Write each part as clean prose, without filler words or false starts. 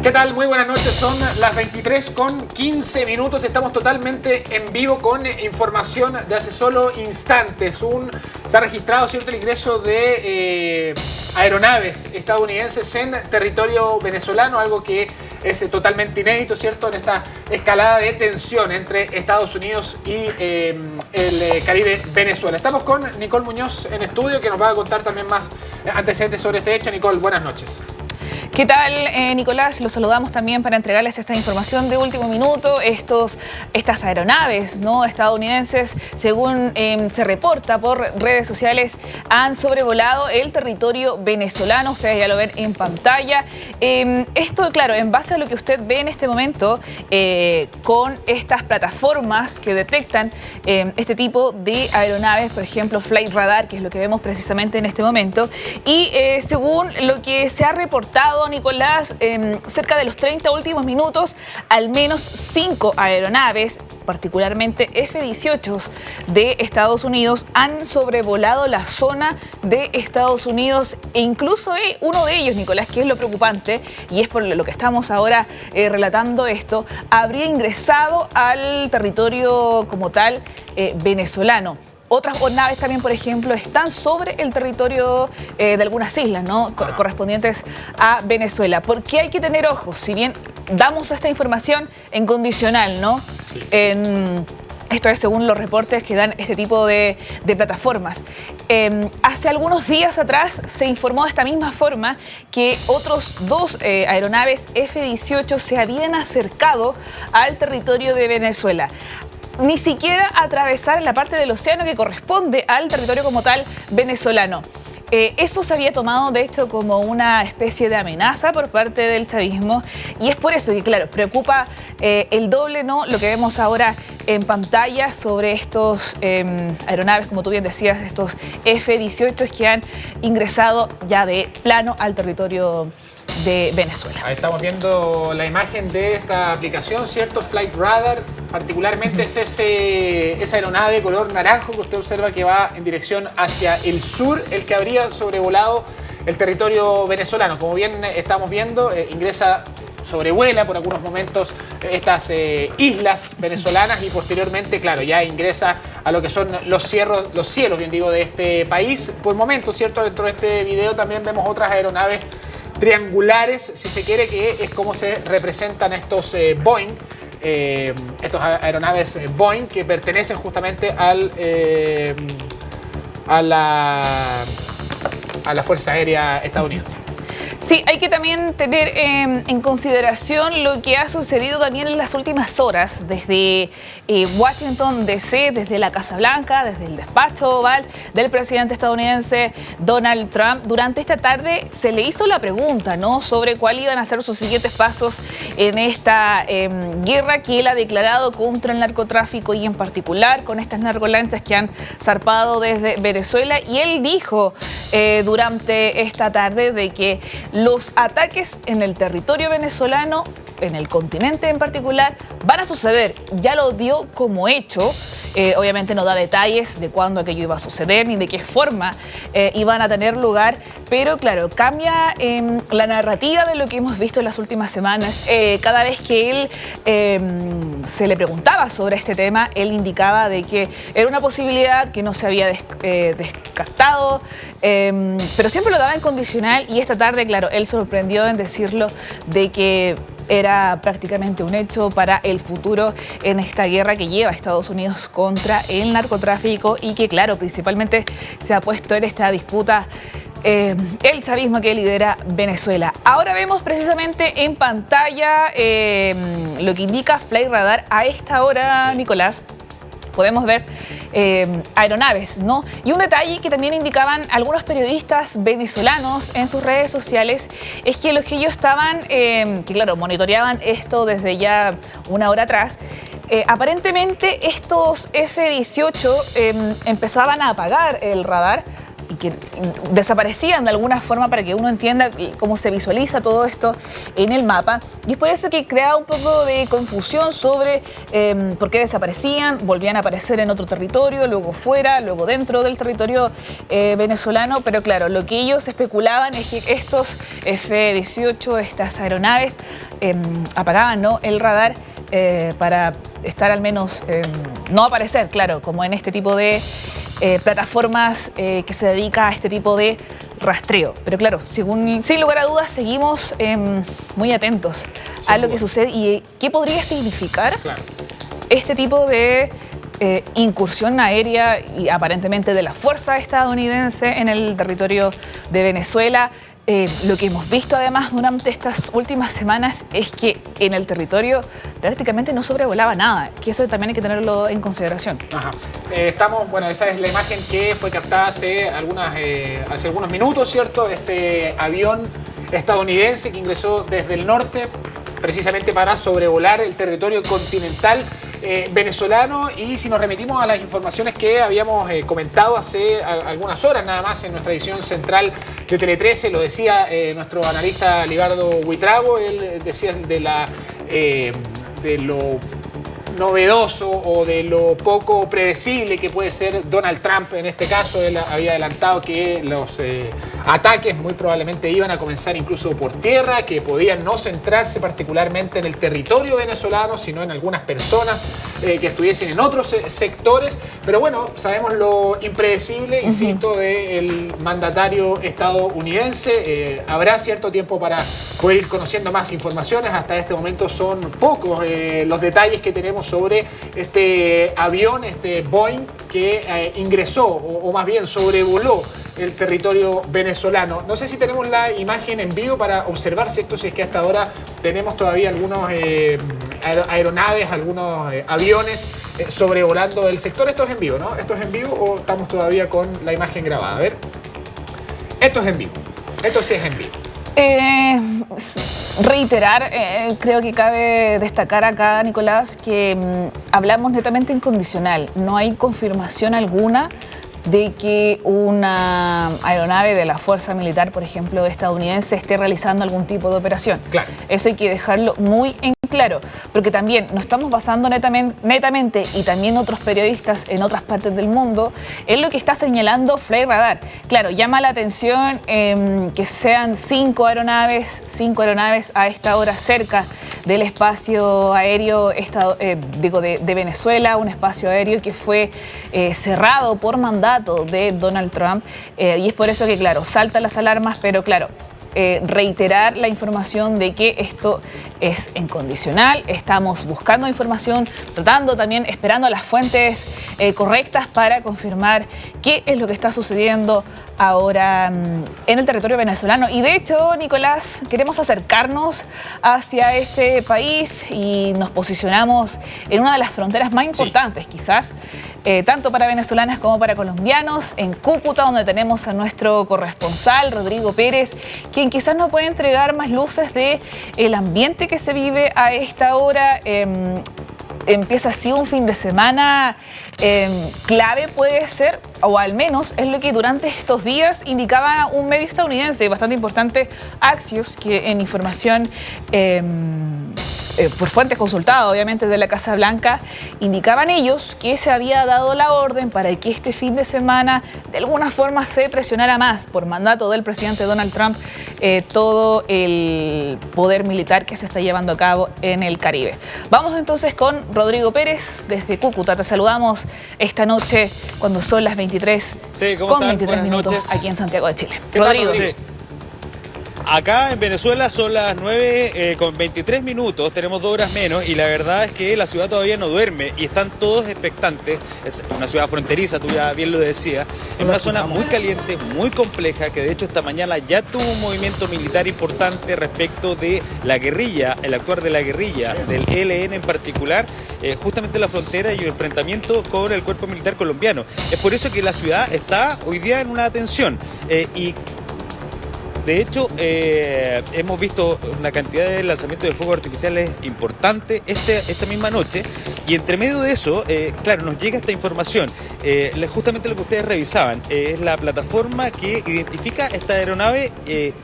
¿Qué tal? Muy buenas noches, son las 23:15. Estamos totalmente en vivo con información de hace solo instantes. Se ha registrado, ¿cierto?, el ingreso de aeronaves estadounidenses en territorio venezolano, algo que es totalmente inédito, ¿cierto?, en esta escalada de tensión entre Estados Unidos y el Caribe, Venezuela. Estamos con Nicole Muñoz en estudio, que nos va a contar también más antecedentes sobre este hecho. Nicole, buenas noches. ¿Qué tal, Nicolás? Los saludamos también para entregarles esta información de último minuto. Estas aeronaves, ¿no?, estadounidenses, según se reporta por redes sociales, han sobrevolado el territorio venezolano. Ustedes ya lo ven en pantalla. Esto, claro, en base a lo que usted ve en este momento, con estas plataformas que detectan este tipo de aeronaves, por ejemplo, Flight Radar, que es lo que vemos precisamente en este momento. Y según lo que se ha reportado, Nicolás, cerca de los 30 últimos minutos, al menos 5 aeronaves, particularmente F-18 de Estados Unidos, han sobrevolado la zona de Estados Unidos, e incluso uno de ellos, Nicolás, que es lo preocupante, y es por lo que estamos ahora relatando esto, habría ingresado al territorio como tal venezolano. Otras naves también, por ejemplo, están sobre el territorio de algunas islas, ¿no?, correspondientes a Venezuela. Porque hay que tener ojos, si bien damos esta información en condicional, ¿no? Sí. Esto es según los reportes que dan este tipo de plataformas. Hace algunos días atrás se informó de esta misma forma que otros 2 aeronaves F-18 se habían acercado al territorio de Venezuela. Ni siquiera atravesar la parte del océano que corresponde al territorio como tal venezolano. Eso se había tomado, de hecho, como una especie de amenaza por parte del chavismo, y es por eso que, claro, preocupa el doble, ¿no?, lo que vemos ahora en pantalla sobre estos aeronaves, como tú bien decías, estos F-18 que han ingresado ya de plano al territorio de Venezuela. Ahí estamos viendo la imagen de esta aplicación, ¿cierto? Flight Radar, particularmente es esa aeronave de color naranjo que usted observa que va en dirección hacia el sur, el que habría sobrevolado el territorio venezolano. Como bien estamos viendo, sobrevuela por algunos momentos estas islas venezolanas y posteriormente, claro, ya ingresa a lo que son los cielos, bien digo, de este país. Por momentos, ¿cierto? Dentro de este video también vemos otras aeronaves triangulares, si se quiere, que es como se representan estos Boeing, estos aeronaves Boeing que pertenecen justamente a la Fuerza Aérea estadounidense. Sí, hay que también tener en consideración lo que ha sucedido también en las últimas horas desde Washington DC, desde la Casa Blanca, desde el despacho oval del presidente estadounidense Donald Trump. Durante esta tarde se le hizo la pregunta, ¿no?, sobre cuáles iban a ser sus siguientes pasos en esta guerra que él ha declarado contra el narcotráfico y en particular con estas narcolanchas que han zarpado desde Venezuela. Y él dijo durante esta tarde de que los ataques en el territorio venezolano, en el continente en particular, van a suceder. Ya lo dio como hecho. Obviamente no da detalles de cuándo aquello iba a suceder ni de qué forma iban a tener lugar, pero claro, cambia la narrativa de lo que hemos visto en las últimas semanas. Cada vez que él se le preguntaba sobre este tema, él indicaba de que era una posibilidad que no se había descartado, pero siempre lo daba en condicional, y esta tarde, claro, él sorprendió en decirlo de que era prácticamente un hecho para el futuro en esta guerra que lleva Estados Unidos contra el narcotráfico y que, claro, principalmente se ha puesto en esta disputa el chavismo que lidera Venezuela. Ahora vemos precisamente en pantalla lo que indica Flight Radar a esta hora, Nicolás. Podemos ver aeronaves, ¿no? Y un detalle que también indicaban algunos periodistas venezolanos en sus redes sociales es que los que ellos estaban, que claro, monitoreaban esto desde ya una hora atrás, aparentemente estos F-18 empezaban a apagar el radar que desaparecían de alguna forma para que uno entienda cómo se visualiza todo esto en el mapa. Y es por eso que crea un poco de confusión sobre por qué desaparecían, volvían a aparecer en otro territorio, luego fuera, luego dentro del territorio venezolano. Pero claro, lo que ellos especulaban es que estos F-18, estas aeronaves, apagaban, ¿no?, el radar para estar al menos, no aparecer, claro, como en este tipo de plataformas que se dedica a este tipo de rastreo. Pero claro, sin lugar a dudas, seguimos muy atentos a lo que sucede y qué podría significar este tipo de incursión aérea y aparentemente de la fuerza estadounidense en el territorio de Venezuela. Lo que hemos visto además durante estas últimas semanas es que en el territorio prácticamente no sobrevolaba nada, que eso también hay que tenerlo en consideración. Ajá. Bueno, esa es la imagen que fue captada hace algunos minutos, ¿cierto? Este avión estadounidense que ingresó desde el norte precisamente para sobrevolar el territorio continental venezolano. Y si nos remitimos a las informaciones que habíamos comentado hace algunas horas nada más en nuestra edición central de Tele 13, lo decía nuestro analista Libardo Huitrago, él decía de lo novedoso o de lo poco predecible que puede ser Donald Trump en este caso. Él había adelantado que los ataques muy probablemente iban a comenzar incluso por tierra, que podían no centrarse particularmente en el territorio venezolano, sino en algunas personas que estuviesen en otros sectores. Pero bueno, sabemos lo impredecible, insisto, del mandatario estadounidense. Habrá cierto tiempo para poder ir conociendo más informaciones. Hasta este momento son pocos los detalles que tenemos sobre este avión, este Boeing, que ingresó o más bien sobrevoló el territorio venezolano. No sé si tenemos la imagen en vivo para observar, ¿cierto? Si es que hasta ahora tenemos todavía algunos aeronaves, algunos aviones sobrevolando el sector. Esto es en vivo, ¿no? ¿Esto es en vivo o estamos todavía con la imagen grabada? A ver. Esto es en vivo. Esto sí es en vivo. Reiterar, creo que cabe destacar acá, Nicolás, que hablamos netamente en condicional. No hay confirmación alguna de que una aeronave de la Fuerza Militar, por ejemplo, estadounidense, esté realizando algún tipo de operación. Claro. Eso hay que dejarlo muy en claro, porque también nos estamos basando netamente y también otros periodistas en otras partes del mundo en lo que está señalando Flight Radar. Claro, llama la atención que sean 5 aeronaves a esta hora cerca del espacio aéreo de Venezuela, un espacio aéreo que fue cerrado por mandato de Donald Trump, y es por eso que, claro, saltan las alarmas, pero claro, reiterar la información de que esto es incondicional. Estamos buscando información, tratando también, esperando a las fuentes correctas para confirmar qué es lo que está sucediendo ahora en el territorio venezolano. Y de hecho, Nicolás, queremos acercarnos hacia ese país y nos posicionamos en una de las fronteras más importantes, quizás, tanto para venezolanas como para colombianos, en Cúcuta, donde tenemos a nuestro corresponsal, Rodrigo Pérez, quien quizás nos puede entregar más luces del ambiente que se vive a esta hora. Empieza así un fin de semana clave, puede ser, o al menos es lo que durante estos días indicaba un medio estadounidense bastante importante, Axios, que en información por fuentes consultadas, obviamente, de la Casa Blanca, indicaban ellos que se había dado la orden para que este fin de semana de alguna forma se presionara más por mandato del presidente Donald Trump todo el poder militar que se está llevando a cabo en el Caribe. Vamos entonces con Rodrigo Pérez desde Cúcuta. Te saludamos esta noche cuando son las 23 con 23 minutos noches. Aquí en Santiago de Chile. Rodrigo. Sí. Acá en Venezuela son las 9 con 23 minutos, tenemos 2 horas menos y la verdad es que la ciudad todavía no duerme y están todos expectantes. Es una ciudad fronteriza, tú ya bien lo decías, en una zona muy caliente, muy compleja, que de hecho esta mañana ya tuvo un movimiento militar importante respecto de la guerrilla, el actuar de la guerrilla, del ELN en particular, justamente en la frontera y un enfrentamiento con el cuerpo militar colombiano. Es por eso que la ciudad está hoy día en una tensión y de hecho, hemos visto una cantidad de lanzamientos de fuegos artificiales importante esta misma noche y entre medio de eso, claro, nos llega esta información. justamente lo que ustedes revisaban, es la plataforma que identifica esta aeronave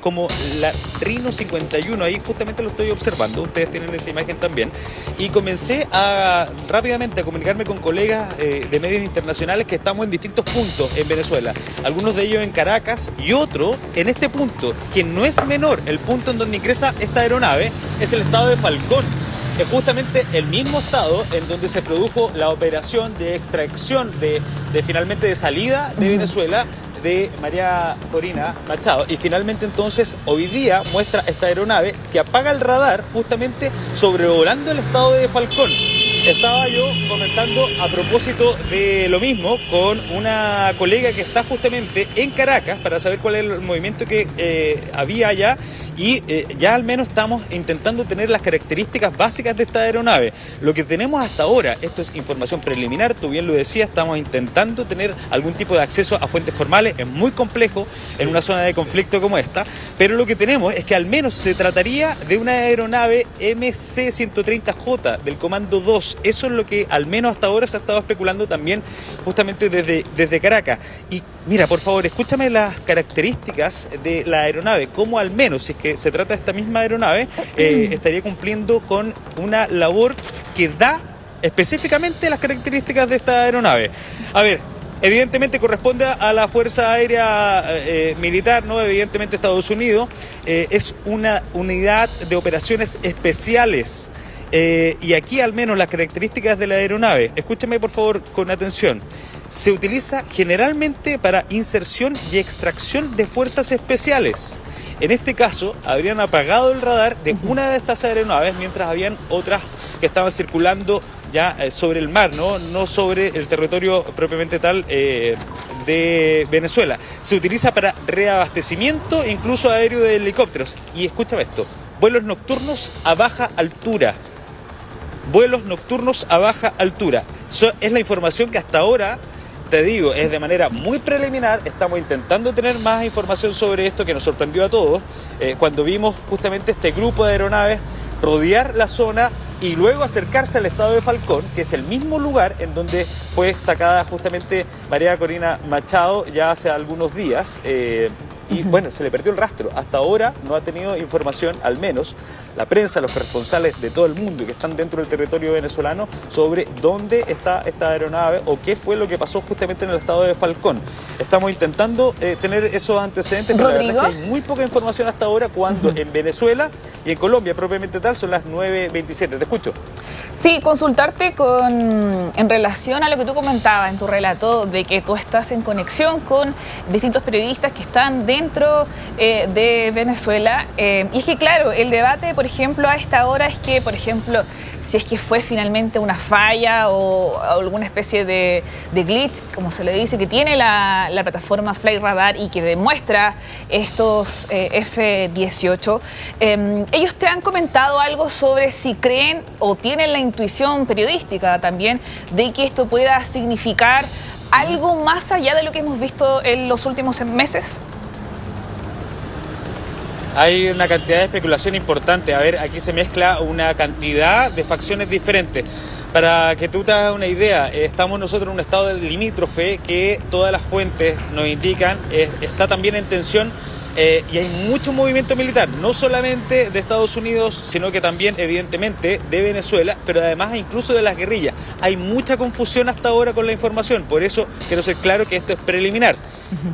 como la Rhino 51, ahí justamente lo estoy observando, ustedes tienen esa imagen también, y comencé rápidamente a comunicarme con colegas de medios internacionales que estamos en distintos puntos en Venezuela, algunos de ellos en Caracas y otro en este punto, que no es menor, el punto en donde ingresa esta aeronave es el estado de Falcón. Es justamente el mismo estado en donde se produjo la operación de extracción finalmente de salida de Venezuela de María Corina Machado, y finalmente entonces hoy día muestra esta aeronave que apaga el radar justamente sobrevolando el estado de Falcón. Estaba yo comentando a propósito de lo mismo con una colega que está justamente en Caracas para saber cuál es el movimiento que había allá. Y ya al menos estamos intentando tener las características básicas de esta aeronave. Lo que tenemos hasta ahora, esto es información preliminar, tú bien lo decías, estamos intentando tener algún tipo de acceso a fuentes formales, es muy complejo en una zona de conflicto como esta, pero lo que tenemos es que al menos se trataría de una aeronave MC-130J del Comando 2, eso es lo que al menos hasta ahora se ha estado especulando también justamente desde Caracas. Y mira, por favor, escúchame las características de la aeronave, cómo al menos, si es que se trata de esta misma aeronave, estaría cumpliendo con una labor que da específicamente las características de esta aeronave. A ver, evidentemente corresponde a la Fuerza Aérea Militar, ¿no? Evidentemente Estados Unidos, es una unidad de operaciones especiales. Y aquí al menos las características de la aeronave, escúchame por favor con atención, se utiliza generalmente para inserción y extracción de fuerzas especiales. En este caso, habrían apagado el radar de una de estas aeronaves mientras habían otras que estaban circulando ya sobre el mar, no sobre el territorio propiamente tal de Venezuela. Se utiliza para reabastecimiento incluso aéreo de helicópteros. Y escúchame esto, vuelos nocturnos a baja altura. Vuelos nocturnos a baja altura. Eso es la información que hasta ahora, te digo, es de manera muy preliminar. Estamos intentando tener más información sobre esto, que nos sorprendió a todos cuando vimos justamente este grupo de aeronaves rodear la zona y luego acercarse al estado de Falcón, que es el mismo lugar en donde fue sacada justamente María Corina Machado ya hace algunos días. Y bueno, se le perdió el rastro. Hasta ahora no ha tenido información, al menos la prensa, los corresponsales de todo el mundo que están dentro del territorio venezolano, sobre dónde está esta aeronave o qué fue lo que pasó justamente en el estado de Falcón. Estamos intentando tener esos antecedentes, pero ¿Rodrigo? la verdad es que hay muy poca información hasta ahora, cuando en Venezuela y en Colombia propiamente tal son las 9:27. Te escucho. Sí, consultarte en relación a lo que tú comentabas en tu relato, de que tú estás en conexión con distintos periodistas que están dentro de Venezuela. Y es que, claro, el debate, por ejemplo, a esta hora es que, por ejemplo, si es que fue finalmente una falla o alguna especie de glitch, como se le dice, que tiene la plataforma Flight Radar y que demuestra estos F-18. Ellos te han comentado algo sobre si creen o tienen la intuición periodística también de que esto pueda significar algo más allá de lo que hemos visto en los últimos meses. Hay una cantidad de especulación importante. A ver, aquí se mezcla una cantidad de facciones diferentes. Para que tú te hagas una idea, estamos nosotros en un estado limítrofe que todas las fuentes nos indican está también en tensión y hay mucho movimiento militar, no solamente de Estados Unidos, sino que también evidentemente de Venezuela, pero además incluso de las guerrillas. Hay mucha confusión hasta ahora con la información, por eso quiero ser claro que esto es preliminar.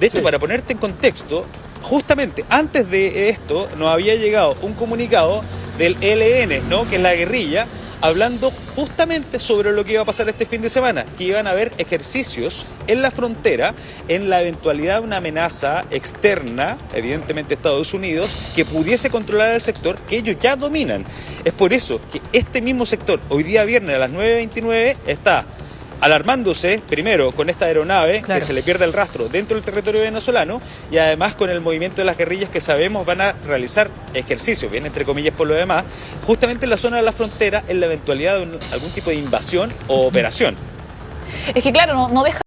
De hecho, para ponerte en contexto, justamente antes de esto nos había llegado un comunicado del ELN, ¿no?, que es la guerrilla, hablando justamente sobre lo que iba a pasar este fin de semana, que iban a haber ejercicios en la frontera en la eventualidad de una amenaza externa, evidentemente Estados Unidos, que pudiese controlar el sector que ellos ya dominan. Es por eso que este mismo sector, hoy día viernes a las 9:29, está alarmándose primero con esta aeronave, claro, que se le pierde el rastro dentro del territorio venezolano, y además con el movimiento de las guerrillas que sabemos van a realizar ejercicios, bien entre comillas por lo demás, justamente en la zona de la frontera, en la eventualidad de algún tipo de invasión o operación. Es que claro, no deja